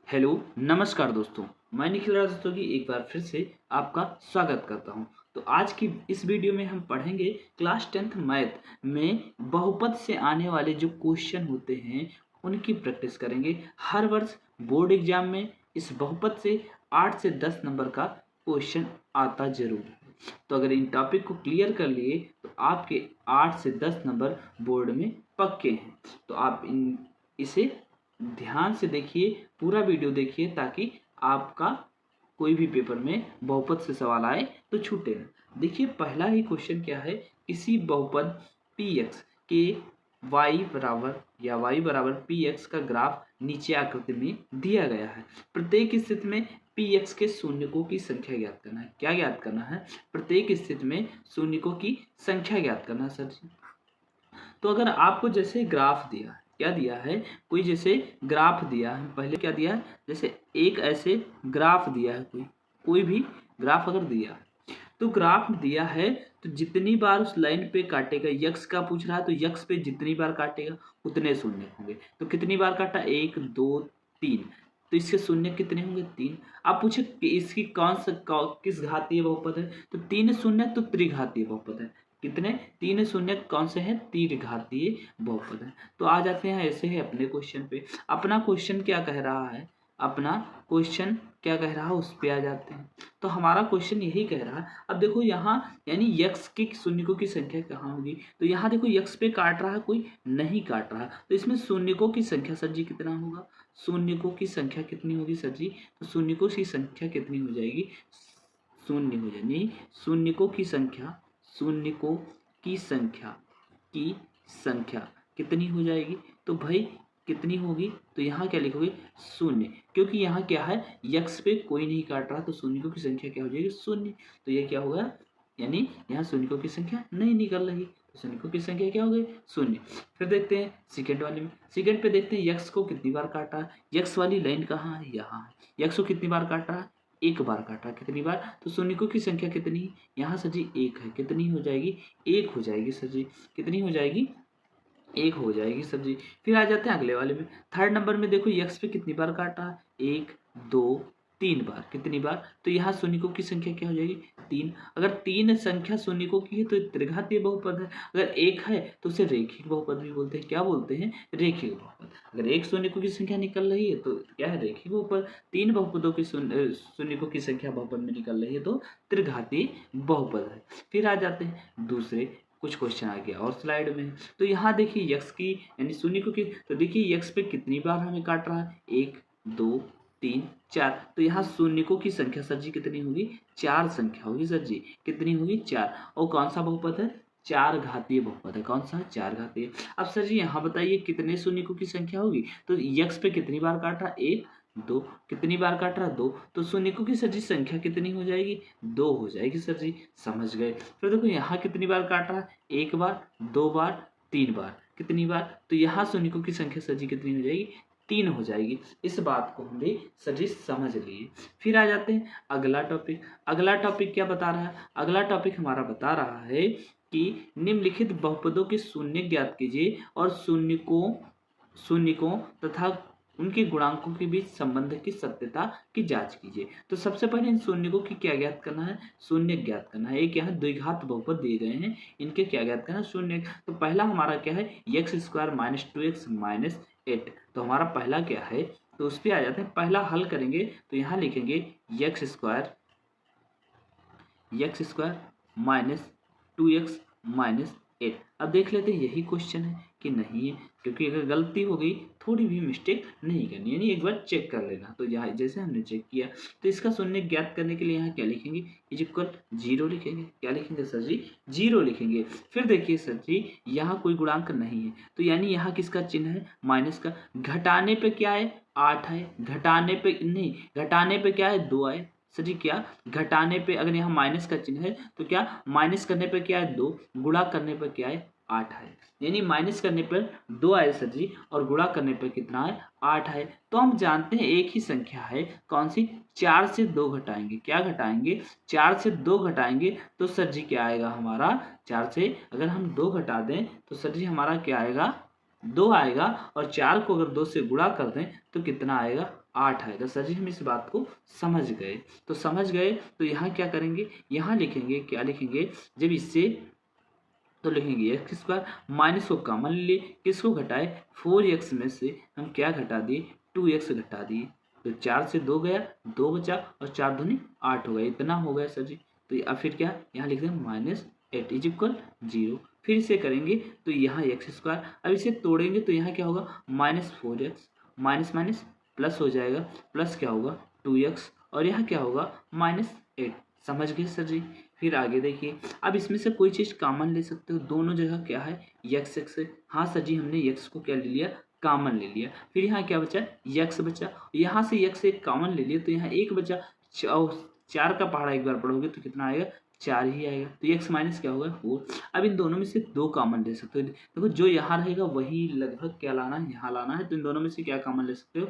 Hello नमस्कार दोस्तों। मैं निखिल राज दोस्तों एक बार फिर से आपका स्वागत करता हूं। तो आज की इस वीडियो में हम पढ़ेंगे क्लास 10th मैथ में बहुपद से आने वाले जो क्वेश्चन होते हैं उनकी प्रैक्टिस करेंगे। हर वर्ष बोर्ड एग्जाम में इस बहुपद से 8 से 10 नंबर का क्वेश्चन आता जरूर है। तो अगर इन टॉपिक को क्लियर कर लिए तो आपके 8 से 10 नंबर बोर्ड में पक्के हैं। तो आप इसे ध्यान से देखिए, पूरा वीडियो देखिए ताकि आपका कोई भी पेपर में बहुपद से सवाल आए तो छूटे ना। देखिए पहला ही क्वेश्चन क्या है, किसी बहुपद px के y बराबर px का ग्राफ नीचे आकृति में दिया गया है। प्रत्येक स्थिति में px के शून्यकों की संख्या ज्ञात करना है। क्या ज्ञात करना है? प्रत्येक स्थिति में शून्यकों की संख्या ज्ञात करना है सर जी। तो अगर आपको जैसे ग्राफ दिया है, क्या दिया है, कोई जैसे ग्राफ दिया है, पहले क्या दिया है, जैसे एक ऐसे ग्राफ दिया है, कोई भी ग्राफ अगर दिया है तो ग्राफ दिया है तो जितनी बार उस लाइन पे काटेगा, यक्स का पूछ रहा है तो यक्स पे जितनी बार काटेगा उतने शून्य होंगे। तो कितनी बार काटा? 1 2 3, तो इसके शून्य कितने होंगे? 3। आप पूछे कि इसकी किस घातीय बहुपद है, तो 3 शून्य तो त्रिघातीय बहुपद है। कितने? 3 शून्य कौन से हैं? त्रिघातीय बहुपद है। तो आ जाते हैं ऐसे है अपने क्वेश्चन पे। अपना क्वेश्चन क्या कह रहा है, उस पे आ जाते हैं। तो हमारा क्वेश्चन यही कह रहा है। अब देखो यहाँ यानी यक्स के शून्यकों की संख्या कहाँ होगी, तो यहाँ देखो यक्स पे काट रहा है, कोई नहीं काट रहा, तो इसमें शून्यकों की संख्या सर जी कितना होगा? शून्यकों की संख्या कितनी होगी सर जी? तो शून्यकों की संख्या कितनी हो जाएगी? शून्यकों की संख्या कितनी हो जाएगी? तो भाई कितनी होगी? तो यहाँ क्या लिखोगे? शून्य, क्योंकि यहाँ क्या है, यक्स पे कोई नहीं काट रहा, तो शून्यकों की संख्या क्या हो जाएगी? शून्य। तो ये क्या होगा, यानी यहाँ शून्यकों की संख्या नहीं निकल रही, तो शून्यकों की संख्या क्या हो गई? शून्य। फिर देखते हैं सेकंड वाले में। सेकंड पे देखते हैं यक्स को कितनी बार काटा है। यक्स वाली लाइन कहाँ है? यहाँ है। यक्स को कितनी बार काटा है? एक बार काटा। कितनी बार? तो शून्यकों की संख्या कितनी? यहाँ सर जी एक है। कितनी हो जाएगी? एक हो जाएगी सर जी। कितनी हो जाएगी? एक हो जाएगी सर जी। फिर आ जाते हैं अगले वाले में। थर्ड नंबर में देखो यक्स पे कितनी बार काटा? 1 2 3 बार। कितनी बार? तो यहाँ शून्यकों की संख्या क्या हो जाएगी? 3। अगर 3 संख्या शून्यकों की है तो त्रिघातीय बहुपद है। अगर एक है तो उसे रेखिक बहुपद भी बोलते हैं। क्या बोलते हैं? रेखिक बहुपद। अगर एक शून्यकों की संख्या निकल रही है तो क्या है? रेखिक बहुपद। 3 बहुपदों की शून्यकों की संख्या बहुपद में निकल रही है तो त्रिघातीय बहुपद है। फिर आ जाते हैं दूसरे कुछ क्वेश्चन आ गया और स्लाइड में। तो यहाँ देखिए यक्स की यानी शून्यकों की, तो देखिए यक्स पे कितनी बार हमें काट रहा है? 1 2 3 4। तो यहाँ शून्यकों की संख्या सर जी कितनी होगी? 4 संख्या होगी सर जी। कितनी होगी? 4। और कौन सा बहुपद है? 4 घातीय बहुपद है। कौन सा है? 4 घातीय। अब सर जी यहाँ बताइए कितने शून्यकों की संख्या होगी? तो यक्स पे कितनी बार काट रहा? 1 2। कितनी बार काट रहा? 2। तो शून्यकों की सर जी संख्या कितनी हो जाएगी? 2 हो जाएगी सर जी। समझ गए। फिर देखो यहाँ कितनी बार काट रहा है? 1 बार 2 बार 3 बार। कितनी बार? तो यहाँ शून्यकों की संख्या सर जी कितनी हो जाएगी? 3 हो जाएगी। इस बात को हम भी सर जी समझ लिए। फिर आ जाते हैं अगला टॉपिक। अगला टॉपिक क्या बता रहा है? अगला टॉपिक हमारा बता रहा है कि निम्नलिखित बहुपदों के शून्य ज्ञात कीजिए और शून्यकों तथा उनके गुणांकों के बीच संबंध की सत्यता की जांच कीजिए। तो सबसे पहले इन शून्यकों की क्या ज्ञात करना है? शून्य ज्ञात करना है। एक यहाँ द्विघात बहुपद दिए गए हैं, इनके क्या ज्ञात करना है? शून्य। तो पहला हमारा क्या है? x² - 2x - 8। तो हमारा पहला क्या है? तो उस पर आ जाते हैं। पहला हल करेंगे तो यहाँ लिखेंगे x² - 2x - 8। अब देख लेते हैं यही क्वेश्चन है कि नहीं है, क्योंकि अगर गलती हो गई थोड़ी भी मिस्टेक नहीं करनी, यानी एक बार चेक कर लेना। तो यहाँ जैसे हमने चेक किया तो इसका शून्य ज्ञात करने के लिए यहाँ क्या लिखेंगे? इक्वल 0 लिखेंगे। क्या लिखेंगे सर जी? 0 लिखेंगे। फिर देखिए सर जी यहाँ कोई गुणांक नहीं है, तो यानी यहाँ किसका चिन्ह है? माइनस का। घटाने पे क्या है? 8 है। घटाने पे क्या है? 2 आए सर जी। क्या? घटाने पे अगर यहाँ माइनस का चिन्ह है तो क्या? माइनस करने पे क्या है? 2। गुणा करने पर क्या है? 8 है। यानी माइनस करने पर 2 आए सर जी और गुणा करने पर कितना है? 8 है। तो हम जानते हैं एक ही संख्या है। कौन सी? 4 से 2 घटाएंगे। क्या घटाएंगे? 4 से 2 घटाएंगे तो सर जी क्या आएगा हमारा? 4 से अगर हम 2 घटा दें तो सर जी हमारा क्या आएगा? 2 आएगा। और 4 को अगर 2 से गुणा कर दें तो कितना आएगा? 8 आएगा। सर जी हम इस बात को समझ गए। तो समझ गए तो यहाँ क्या करेंगे, यहाँ लिखेंगे, क्या लिखेंगे, जब इससे तो लिखेंगे एक्स स्क्वायर, माइनस को कॉमन ले, किसको घटाए, 4x में से हम क्या घटा दिए, 2x घटा दिए। तो 4 से 2 गया, 2 बचा, और 4 दूनी 8 हो गया, इतना हो गया सर जी। तो अब फिर क्या, यहाँ लिख देंगे -8 इज इक्वल 0। फिर इसे करेंगे तो यहाँ एक्स स्क्वायर, अब इसे तोड़ेंगे तो यहाँ क्या होगा, -4x, माइनस माइनस प्लस हो जाएगा, प्लस क्या होगा 2x, और यहाँ क्या होगा -8। समझ गए सर जी। फिर आगे देखिए, अब इसमें से कोई चीज़ कॉमन ले सकते हो, दोनों जगह क्या है यक्स एक्स है। हाँ सर जी हमने यक्स को क्या ले लिया, कॉमन ले लिया। फिर यहाँ क्या बचा, यक्स बचा, यहाँ से यक्स एक कॉमन ले लिया तो यहाँ एक बचा। 4 का पहाड़ा एक बार पढ़ोगे तो कितना आएगा, 4 ही आएगा। तो एक्स माइनस क्या होगा 4। अब इन दोनों में से 2 कॉमन ले सकते हो। देखो जो यहाँ रहेगा वही लगभग क्या लाना है, यहाँ लाना है। तो इन दोनों में से क्या कॉमन ले सकते हो,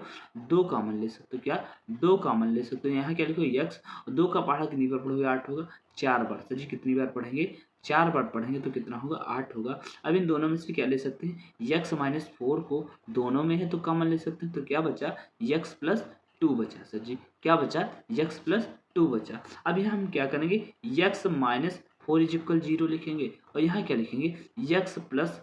2 कॉमन ले सकते हो। क्या 2 कॉमन ले सकते हो। यहाँ क्या लिखो यक्स, 2 का पहाड़ा कितनी बार पढ़ोगे, 8 होगा। 4 बार, सर जी कितनी बार पढ़ेंगे, 4 बार पढ़ेंगे तो कितना होगा, 8 होगा। अब इन दोनों में से क्या ले सकते हैं, यक्स माइनस 4 को दोनों में है तो कॉमन ले सकते हैं। तो क्या बचा, यक्स प्लस 2 बचा। सर जी क्या बचा, यक्स प्लस 2 बचा। अब यहाँ हम क्या करेंगे, यक्स माइनस 4 इज इक्वल 0 लिखेंगे, और यहाँ क्या लिखेंगे, यक्स प्लस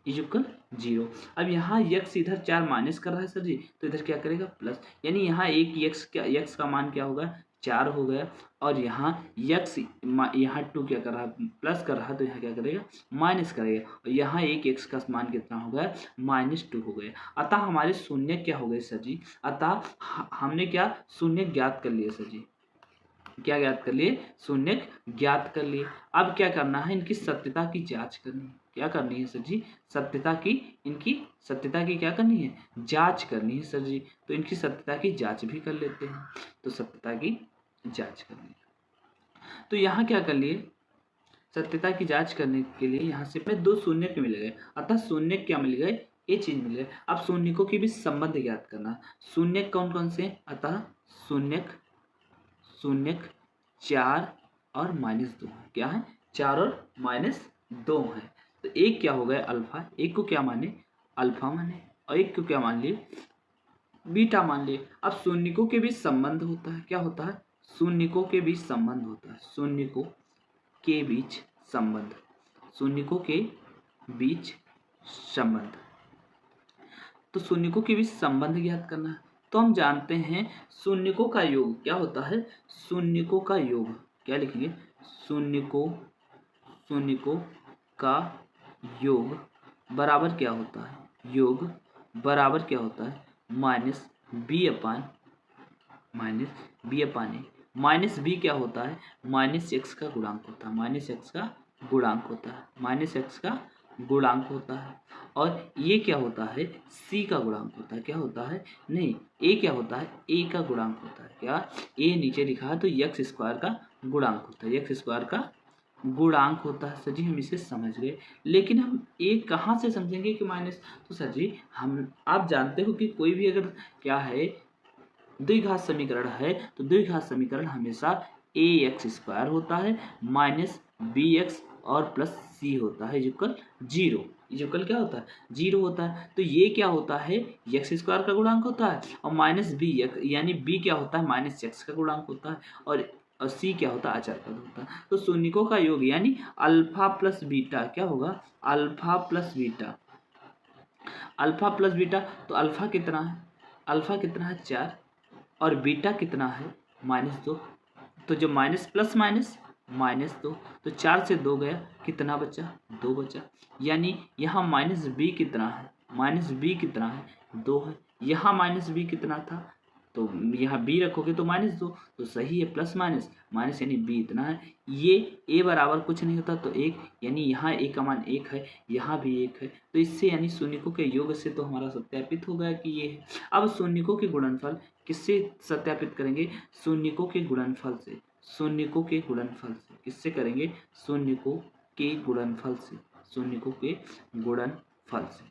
इज इक्वल 0। अब यहाँ यक्स इधर 4 माइनस कर रहा है सर जी, तो इधर क्या करेगा प्लस, यानी यहाँ एक यक्स का मान क्या होगा, 4 हो गया। और यहाँ यक्स यहाँ 2 क्या कर रहा है, प्लस कर रहा है, तो यहाँ क्या करेगा माइनस करेगा। और यहाँ एक एक्स का मान कितना हो गया, -2 हो गया। अतः हमारे शून्य क्या हो गए सर जी, अतः हमने क्या शून्य ज्ञात कर लिए सर जी, क्या ज्ञात कर लिए, शून्य ज्ञात कर लिए। अब क्या करना है, इनकी सत्यता की जांच करनी है। क्या करनी है सर जी, सत्यता की, इनकी सत्यता की क्या करनी है, जांच करनी है सर जी। तो इनकी सत्यता की जांच भी कर लेते हैं। तो सत्यता की जांच करनी है, तो यहाँ क्या कर लिए, सत्यता की जांच करने के लिए यहाँ से पहले 2 शून्य मिल गए, अतः शून्य क्या मिल गए, ये चीज मिल गए। अब शून्यकों के बीच संबंध ज्ञात करना। शून्य कौन कौन से, अतः शून्य 4 और -2 क्या है, 4 और -2 है। तो एक क्या हो गया अल्फा, एक को क्या माने अल्फा माने, और एक को क्या मान लिए बीटा मान लिए। अब शून्यकों के बीच संबंध होता है, क्या होता है, शून्यकों के बीच संबंध होता है, शून्यकों के बीच संबंध, शून्यकों के बीच संबंध। तो शून्यकों के बीच संबंध ज्ञात करना है। तो हम जानते हैं शून्यकों का योग क्या होता है, शून्यकों का योग क्या लिखेंगे, शून्यकों का योग बराबर क्या होता है, योग बराबर क्या होता है, -b अपान ए। माइनस बी क्या होता है, -x का गुणांक होता है, -x का गुणांक होता है, -x का गुणांक होता है। और ये क्या होता है, c का गुणांक होता है, क्या होता है, नहीं a क्या होता है, a का गुणांक होता है। क्या, a नीचे लिखा है तो x स्क्वायर का गुणांक होता है, x स्क्वायर का गुणांक होता है। सर जी हम इसे समझ गए, लेकिन हम ए कहाँ से समझेंगे कि माइनस, तो सर जी हम, आप जानते हो कि कोई भी अगर क्या है द्विघात समीकरण है तो द्विघात समीकरण हमेशा ax² होता है -bx और प्लस c होता है इक्वल 0, इक्वल क्या होता है 0 होता है। तो ये क्या होता है, x² का गुणांक होता है, और -b यानी b क्या होता है, -x का गुणांक होता है, और c क्या होता है, अचर पद होता है। तो शून्यकों का योग यानी अल्फा प्लस बीटा क्या होगा, alpha plus beta, alpha plus beta. तो अल्फा कितना है 4, और बीटा कितना है -2। तो जब माइनस प्लस माइनस -2, तो 4 से 2 गया, कितना बचा 2 बचा। यानी यहाँ -b कितना है 2 है। यहाँ -b कितना था, तो यहाँ b रखोगे तो -2, तो सही है, प्लस माइनस माइनस यानी b इतना है। ये a बराबर कुछ नहीं होता तो 1, यानी यहाँ a का मान 1 है, यहाँ भी 1 है। तो इससे यानी शून्यकों के योग से तो हमारा सत्यापित हो गया कि ये है। अब शून्यकों के गुणनफल किससे सत्यापित करेंगे, शून्यकों के गुणनफल से, शून्यकों के गुणनफल से किससे करेंगे, शून्यकों के गुणनफल से, शून्यकों के गुणनफल से।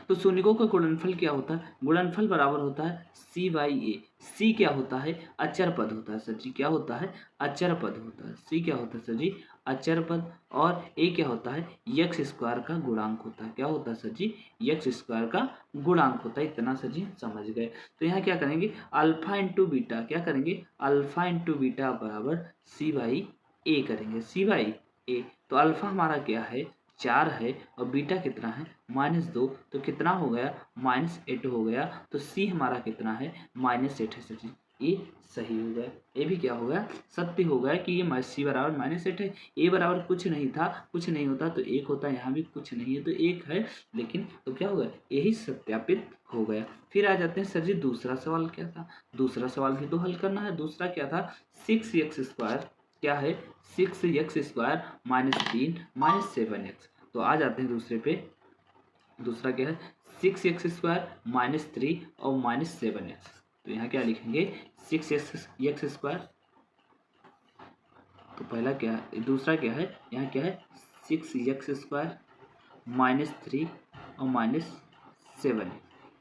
तो शून्यकों का गुणनफल क्या होता है? गुणनफल बराबर होता है सी बाई ए। सी क्या होता है? अचर पद होता है सर जी। क्या होता है? अचर पद होता है। सी क्या होता है सर जी? अचर पद। और ए क्या होता है? यक्स स्क्वायर का गुणांक होता है। क्या होता है सर जी? यक्स स्क्वायर का गुणांक होता है। इतना सर जी समझ गए। तो यहाँ क्या करेंगे? Alpha into beta. क्या करेंगे? अल्फा इंटू बीटा बराबर सी बाई ए करेंगे। सी बाई ए। तो अल्फा हमारा क्या है? 4 है और बीटा कितना है? -2। तो कितना हो गया? -8 हो गया। तो सी हमारा कितना है? -8 है सर जी। ये सही हो गया। ये भी क्या हो गया? सत्य हो गया कि ये सी बराबर -8 है। ए बराबर कुछ नहीं था, कुछ नहीं होता तो 1 होता। यहाँ भी कुछ नहीं है तो 1 है, लेकिन तो क्या हो गया? यही सत्यापित हो गया। फिर आ जाते हैं सर जी दूसरा सवाल क्या था? दूसरा सवाल भी तो हल करना है। दूसरा क्या था? 6x² क्या है? 6x² -3 -7x। तो आ जाते हैं दूसरे पे। दूसरा क्या है? 6x² -3 और -7x। तो यहाँ क्या लिखेंगे? 6x²। तो पहला क्या है? दूसरा क्या है? यहाँ क्या है? 6x² -3 और -7।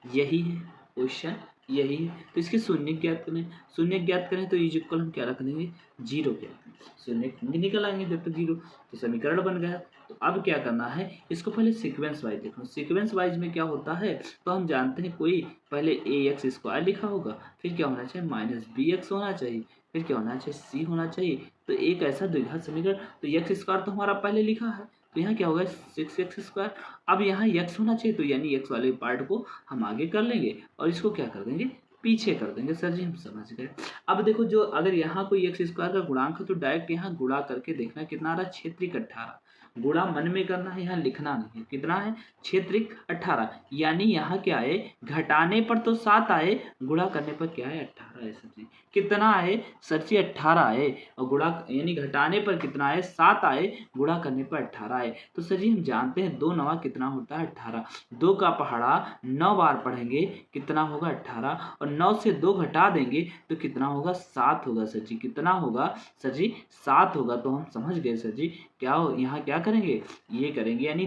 यही है क्वेश्चन, यही है। तो इसके शून्य ज्ञात करें। शून्य ज्ञात करें तो इज इक्वल हम क्या रख देंगे? 0 ज्ञात। शून्य निकल आएंगे जब तक 0। तो समीकरण बन गया। तो अब क्या करना है? इसको पहले सीक्वेंस वाइज लिखो। सीक्वेंस वाइज में क्या होता है? तो हम जानते हैं कोई पहले ax² लिखा होगा, फिर क्या होना चाहिए? -bx होना चाहिए, फिर क्या होना चाहिए? c होना चाहिए। तो एक ऐसा द्विघात समीकरण। तो x² तो हमारा पहले लिखा है, तो यहाँ क्या होगा? 6x²। अब यहाँ x होना चाहिए, तो यानी x वाले पार्ट को हम आगे कर लेंगे और इसको क्या कर देंगे? पीछे कर देंगे। सर जी हम समझ गए। अब देखो, जो अगर यहाँ कोई x² का गुणांक है तो डायरेक्ट यहाँ गुणा करके देखना कितना आ रहा है? क्षेत्रिक 18। गुणा मन में करना है, यहाँ लिखना नहीं है। कितना है? क्षेत्रिक 18। यानी यहाँ क्या है? घटाने पर तो 7 आए, गुणा करने पर क्या है? 18 है सर जी। कितना आए? सर जी 18 आए। और गुणा यानी घटाने पर कितना आए? 7 आए, गुणा करने पर 18 आए। तो सर जी हम जानते हैं 2 9 कितना होता है? 18। 2 का पहाड़ा 9 बार पढ़ेंगे, कितना होगा? 18। और 9 से 2 घटा देंगे तो कितना होगा? 7 होगा सर जी। कितना होगा सर जी? 7 होगा। तो हम समझ गए सर जी। क्या यहाँ क्या करेंगे? ये करेंगे, यानी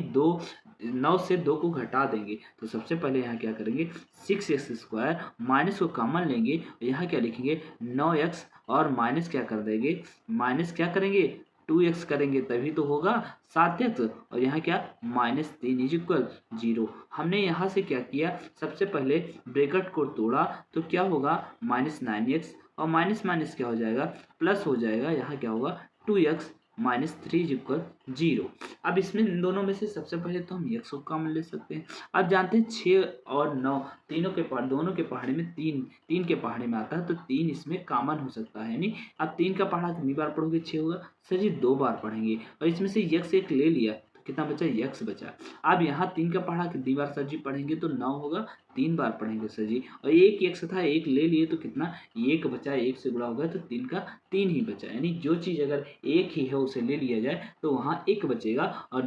9 से 2 को घटा देंगे। तो सबसे पहले यहाँ क्या करेंगे? 6x² माइनस को कॉमन लेंगे, यहाँ क्या लिखेंगे? 9x और माइनस क्या कर देंगे? माइनस क्या करेंगे? 2x करेंगे तभी तो होगा 7x। और यहाँ क्या? -3 इज इक्वल 0। हमने यहाँ से क्या किया? सबसे पहले ब्रैकेट को तोड़ा तो क्या होगा? -9x और माइनस माइनस क्या हो जाएगा? प्लस हो जाएगा। यहाँ क्या होगा? 2x -3 is equal 0। अब इसमें इन दोनों में से सबसे पहले तो हम x को कॉमन ले सकते हैं। अब जानते हैं 6 और 9 दोनों के पहाड़े में 3 के पहाड़े में आता है, तो 3 इसमें कॉमन हो सकता है। यानी अब 3 का पहाड़ा कितनी बार पढ़ोगे? 6 होगा सर जी। 2 बार पढ़ेंगे और इसमें से x एक ले लिया तो कितना बचा? x बचा। अब यहाँ 3 का पहाड़ा कितनी बार सर जी पढ़ेंगे? तो 9 होगा, 3 बार पढ़ेंगे सर जी। और एक x था, एक ले लिए तो कितना? 1 बचा। 1 से गुणा हो गया तो 3 का 3 ही बचा। यानी जो चीज़ अगर एक ही है उसे ले लिया जाए तो वहाँ 1 बचेगा। और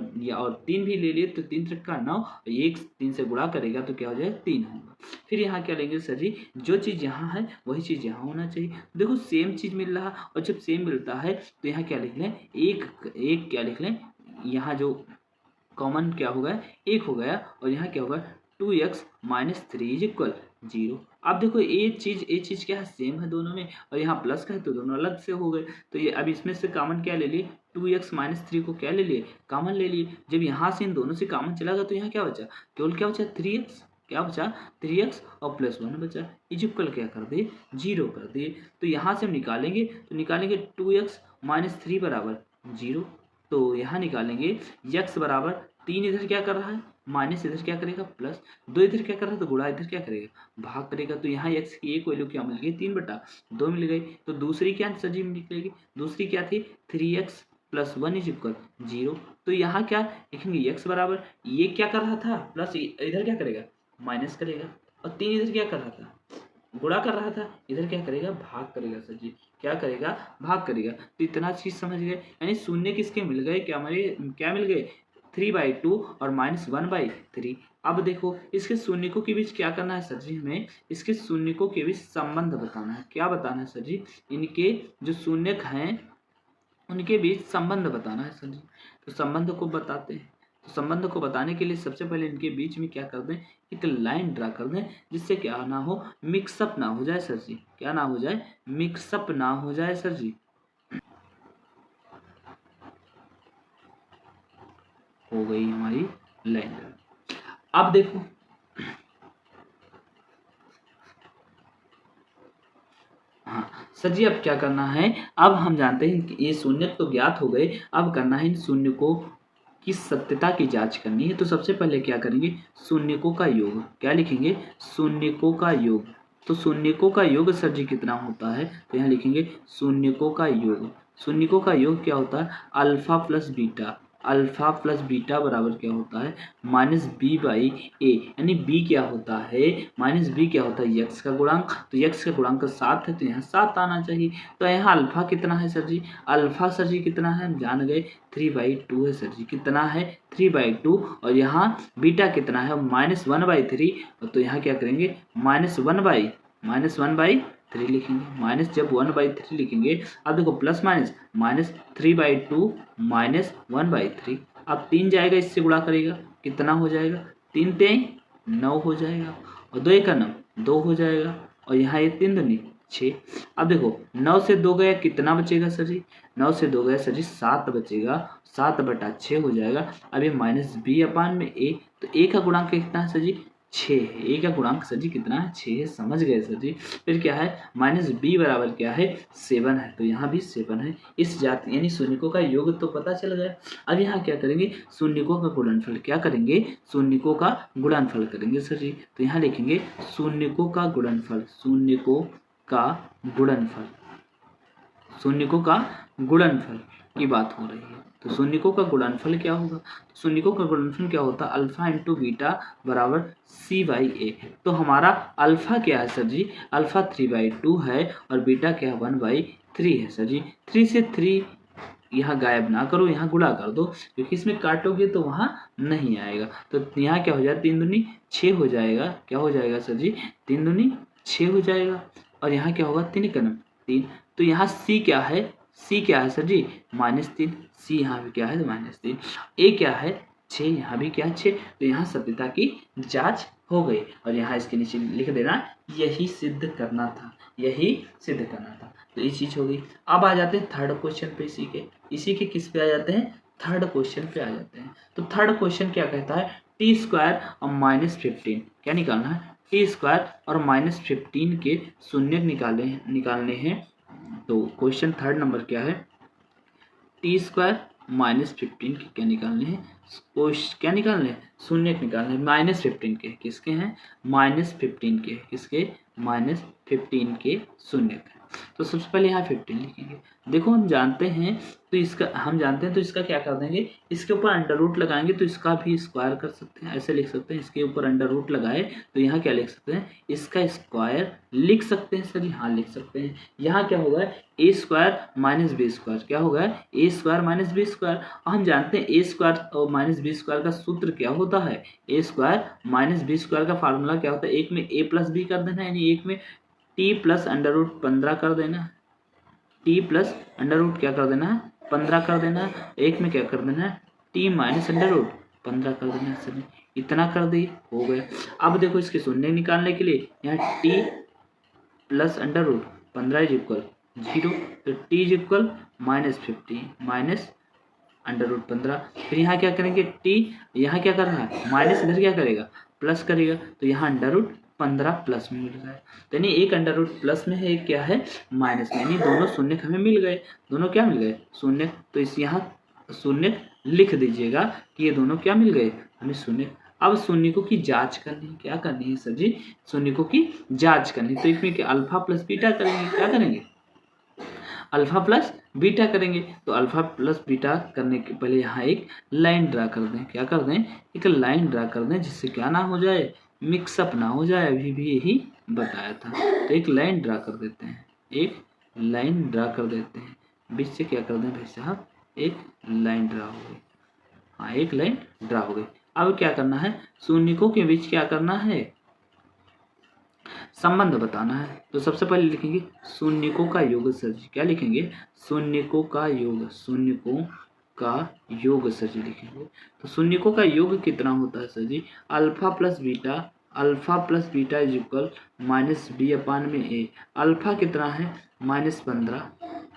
3 भी ले लिए तो 3 3 का 9, 1 3 से गुणा करेगा तो क्या हो जाएगा? 3 होगा। फिर यहाँ क्या लेंगे सर जी? जो चीज़ यहाँ है वही चीज़ यहाँ होना चाहिए। देखो सेम चीज़ मिल रहा, और जब सेम मिलता है तो यहाँ क्या लिख लें? एक क्या लिख लें? यहाँ जो कॉमन क्या हो गया? 1 हो गया। और यहाँ क्या होगा? 2x -3 is equal 0। अब देखो ये चीज़ क्या है? सेम है दोनों में, और यहाँ प्लस का है तो दोनों अलग से हो गए। तो ये अब इसमें से कॉमन क्या ले लिए? 2x -3 को क्या ले लिए? कॉमन ले लिए। जब यहाँ से इन दोनों से कॉमन चला गया तो यहाँ क्या बचा? केवल क्या बचा? 3x। क्या बचा? 3x और +1 बचा। इज इक्वल क्या कर दिए? 0 कर दिए। तो यहाँ से हम निकालेंगे तो निकालेंगे 2x -3 बराबर 0। तो यहाँ निकालेंगे x बराबर 3, इधर क्या कर रहा है? माइनस, इधर क्या करेगा? प्लस। 2 इधर क्या कर रहा है? तो गुणा, इधर क्या करेगा? भाग करेगा। तो यहाँ x की एक वैल्यू क्या मिल गई? 3/2 मिल गई। तो दूसरी क्या सर जी निकलेगी? दूसरी क्या थी? 3x +1 is equal 0। तो यहाँ क्या लिखेंगे? x बराबर, ये क्या कर रहा था? प्लस, इधर क्या करेगा? माइनस करेगा। और 3 इधर क्या कर रहा था? गुणा कर रहा था। इधर क्या करेगा? भाग करेगा सर जी। क्या करेगा? भाग करेगा। तो इतना चीज समझ गए। यानी शून्य किसके मिल गए? क्या मिल गए? 3/2 और -1/3। अब देखो इसके शून्यकों के बीच क्या करना है सर जी? हमें इसके शून्यकों के बीच संबंध बताना है। क्या बताना है सर जी? इनके जो शून्यक हैं उनके बीच संबंध बताना है सर जी। तो संबंध को बताते हैं। तो संबंध को बताने के लिए सबसे पहले इनके बीच में क्या कर दें, एक लाइन ड्रा कर दें, जिससे क्या ना हो, मिक्सअप ना हो जाए सर जी। क्या ना हो जाए, मिक्सअप ना हो जाए सर जी। हो गई हमारी लाइन। अब देखो, हाँ सर जी, अब क्या करना है, अब हम जानते हैं कि ये शून्य तो ज्ञात हो गए, अब करना है इन शून्य को की सत्यता की जांच करनी है। तो सबसे पहले क्या करेंगे, शून्यकों का योग। क्या लिखेंगे, शून्यकों का योग। तो शून्यकों का योग सर जी कितना होता है, तो यहाँ लिखेंगे शून्यकों का योग। शून्यकों का योग क्या होता है, alpha plus beta. Alpha plus beta बराबर क्या होता है, माइनस बी बाई ए। यानी बी क्या होता है, माइनस बी क्या होता है, यक्स का गुणांक। तो यक्स का गुणांक 7 है, तो यहाँ 7 आना चाहिए। तो यहाँ अल्फा कितना है सर जी, अल्फा सर जी कितना है, हम जान गए 3/2 है सर जी। कितना है, 3/2। और यहाँ बीटा कितना है, -1/3। तो यहाँ क्या करेंगे, -1/3 लिखेंगे। माइनस जब 1/3 लिखेंगे, अब देखो प्लस माइनस, -3/2 -1/3। अब 3 जाएगा, इससे गुणा करेगा, कितना हो जाएगा, 3 3 9 हो जाएगा, और 2 1 9 2 हो जाएगा, और यहाँ ये 3 दूनी 6। अब देखो 9 से 2 गया, कितना बचेगा सर जी, 9 से 2 गया सर जी 7 बचेगा, 7/6 हो जाएगा। अब ये माइनस बी अपान में ए, तो ए का गुणांक कितना है सर जी, 6 है। ए का गुणांक सर जी कितना है, 6 है, समझ गए सर जी। फिर क्या है, माइनस बी बराबर क्या है, 7 है, तो यहाँ भी 7 है। इस जाति यानी शून्यकों का योग तो पता चल गया। अब यहाँ क्या करेंगे, शून्यकों का गुणनफल। क्या करेंगे, शून्यकों का गुणनफल करेंगे सर जी। तो यहाँ लिखेंगे शून्यकों का गुणनफल, शून्यकों का गुणनफल, शून्यकों का गुणनफल की बात हो रही है। तो शून्यकों का गुणनफल क्या होगा, तो शून्यकों का गुणनफल क्या होता है, अल्फा इंटू बीटा बराबर c/a। तो हमारा अल्फा क्या है सर जी, अल्फा 3/2 है, और बीटा क्या है 1/3 है सर जी। 3 से 3 यहाँ गायब ना करो, यहाँ गुणा कर दो, क्योंकि इसमें काटोगे तो वहाँ नहीं आएगा। तो यहाँ क्या हो जाएगा, 3 दूनी 6 हो जाएगा। क्या हो जाएगा सर जी, 3 दूनी 6 हो जाएगा, और यहाँ क्या होगा, 3 कनम 3। तो यहाँ सी क्या है, सी क्या है सर जी, -3। सी यहाँ भी क्या है, -3। ए क्या है, 6, यहाँ भी क्या है 6। तो यहाँ सत्यता की जांच हो गई, और यहाँ इसके नीचे लिख देना, यही सिद्ध करना था, यही सिद्ध करना था। तो ये चीज हो गई। अब आ जाते हैं थर्ड क्वेश्चन पे, इसी के किस पे आ जाते हैं, थर्ड क्वेश्चन पे आ जाते हैं। तो थर्ड क्वेश्चन क्या कहता है, t² और -15 क्या निकालना है, t² और -15 के शून्य निकालने हैं। तो क्वेश्चन थर्ड नंबर क्या है, t² -15 के क्या निकालने हैं, क्या निकालने हैं, शून्य निकालने हैं। -15 के किसके हैं, -15 के किसके, -15 के शून्य। तो सबसे पहले यहाँ 15 लिखेंगे। देखो हम जानते हैं, तो इसका क्या कर देंगे, इसके ऊपर अंडर रूट लगाएंगे, तो इसका भी स्क्वायर कर सकते हैं, ऐसे लिख सकते हैं। इसके ऊपर अंडर रूट लगाए तो यहाँ क्या लिख सकते हैं, इसका स्क्वायर लिख सकते हैं सर जी, हाँ लिख सकते हैं। यहाँ क्या होगा, a² -b², क्या होगा, a² -b²। हम जानते हैं a² और -b² का सूत्र क्या होता है, a² -b² का फार्मूला क्या होता है, एक में a + b कर देना, यानी एक में t + √15 कर देना, t + √, क्या कर देना है, 15 कर देना है। एक में क्या कर देना है, t - √15 कर देना है सर। इतना कर दिए, हो गया। अब देखो इसके शून्य निकालने के लिए यहाँ t + √15 = 0, तो t = -15 √15। फिर यहाँ क्या करेंगे, t यहाँ क्या कर रहा है, माइनस, इधर क्या करेगा, प्लस करेगा, तो यहाँ √15 प्लस में मिल रहा है। तो यानी एक √ प्लस में है, एक क्या है, माइनस में, यानी दोनों शून्य हमें मिल गए, दोनों क्या मिल गए, शून्य। तो इस यहाँ शून्य लिख दीजिएगा कि ये दोनों क्या मिल गए, हमें शून्य। अब शून्यकों की जांच करनी है, क्या करनी है सर जी, शून्यकों की जांच करनी। तो इसमें क्या, अल्फा प्लस बीटा करेंगे, क्या करेंगे, अल्फा प्लस बीटा करेंगे। तो अल्फा प्लस बीटा करने के पहले यहाँ एक लाइन ड्रा कर दें, क्या कर दें, एक लाइन ड्रा कर दें, जिससे क्या ना हो जाए, मिक्सअप ना हो जाए। अभी भी यही बताया था। तो एक लाइन ड्रा कर देते हैं, एक लाइन ड्रा कर देते हैं, बीच से क्या कर दें भाई साहब, एक लाइन ड्रा हो गई, हाँ एक लाइन ड्रा हो गई। अब क्या करना है, शून्यकों के बीच क्या करना है, संबंध बताना है। तो सबसे पहले लिखेंगे शून्यकों का योग सर जी, क्या लिखेंगे, शून्यकों का योग, शून्यकों का योग सर जी लिखेंगे। तो शून्यकों का योग कितना होता है सर जी? Alpha plus beta is equal -b/a। Alpha कितना है? -15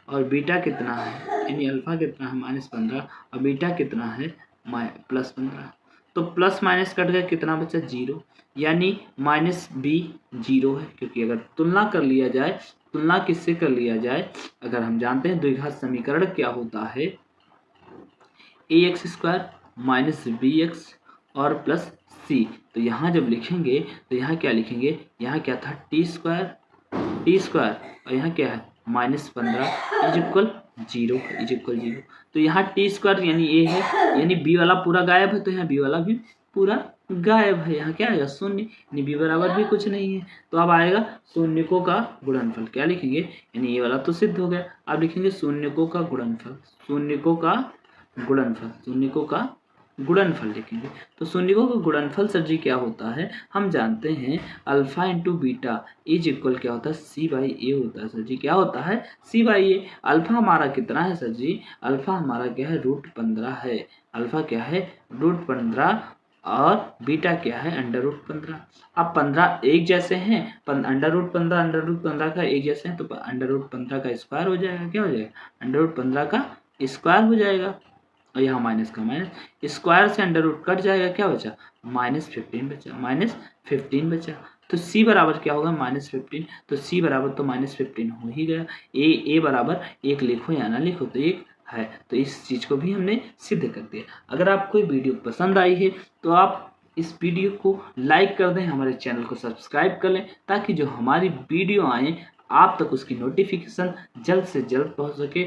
और बीटा कितना है, यानी अल्फा कितना है? -15 और बीटा कितना है? +15। तो प्लस माइनस कट गया, कितना बचा? 0, यानी -b 0 है। क्योंकि अगर तुलना कर लिया जाए, तुलना किससे कर लिया जाए? अगर हम जानते हैं द्विघात समीकरण क्या होता है, ax² - bx और प्लस c। तो यहाँ जब लिखेंगे तो यहाँ क्या लिखेंगे? यहाँ क्या था? t² और यहाँ क्या है? -15 इज इक्वल 0। तो यहाँ t² यानी a है, यानी b वाला पूरा गायब है, तो यहाँ b वाला भी पूरा गायब है। यहाँ क्या आएगा? शून्य, यानी b बराबर भी कुछ नहीं है। तो अब आएगा शून्यकों का गुणनफल। क्या लिखेंगे? यानी ये वाला तो सिद्ध हो गया। अब लिखेंगे शून्यकों का गुणनफल। शून्यकों का गुणनफल लिखेंगे। तो शून्यकों का गुणनफल सर जी क्या होता है? हम जानते हैं alpha into beta is equal क्या होता है? c/a होता है सर जी। क्या होता है? c/a। अल्फा हमारा कितना है सर जी? अल्फा हमारा क्या है? √15 है। अल्फा क्या है? √15 और बीटा क्या है? √15। अब 15 एक जैसे हैं, √15 का एक जैसे हैं, तो √15 का स्क्वायर हो जाएगा। क्या हो जाएगा? √15 का स्क्वायर हो जाएगा। और यहाँ माइनस का माइनस, स्क्वायर से अंडर रूट कट जाएगा। क्या बचा? -15 बचा। तो c बराबर क्या होगा? -15। तो c बराबर तो -15 हो ही गया। a बराबर 1 लिखो या ना लिखो, तो 1 है। तो इस चीज़ को भी हमने सिद्ध कर दिया। अगर आपको वीडियो पसंद आई है तो आप इस वीडियो को लाइक कर दें, हमारे चैनल को सब्सक्राइब कर लें, ताकि जो हमारी वीडियो आए आप तक उसकी नोटिफिकेशन जल्द से जल्द पहुंच सके।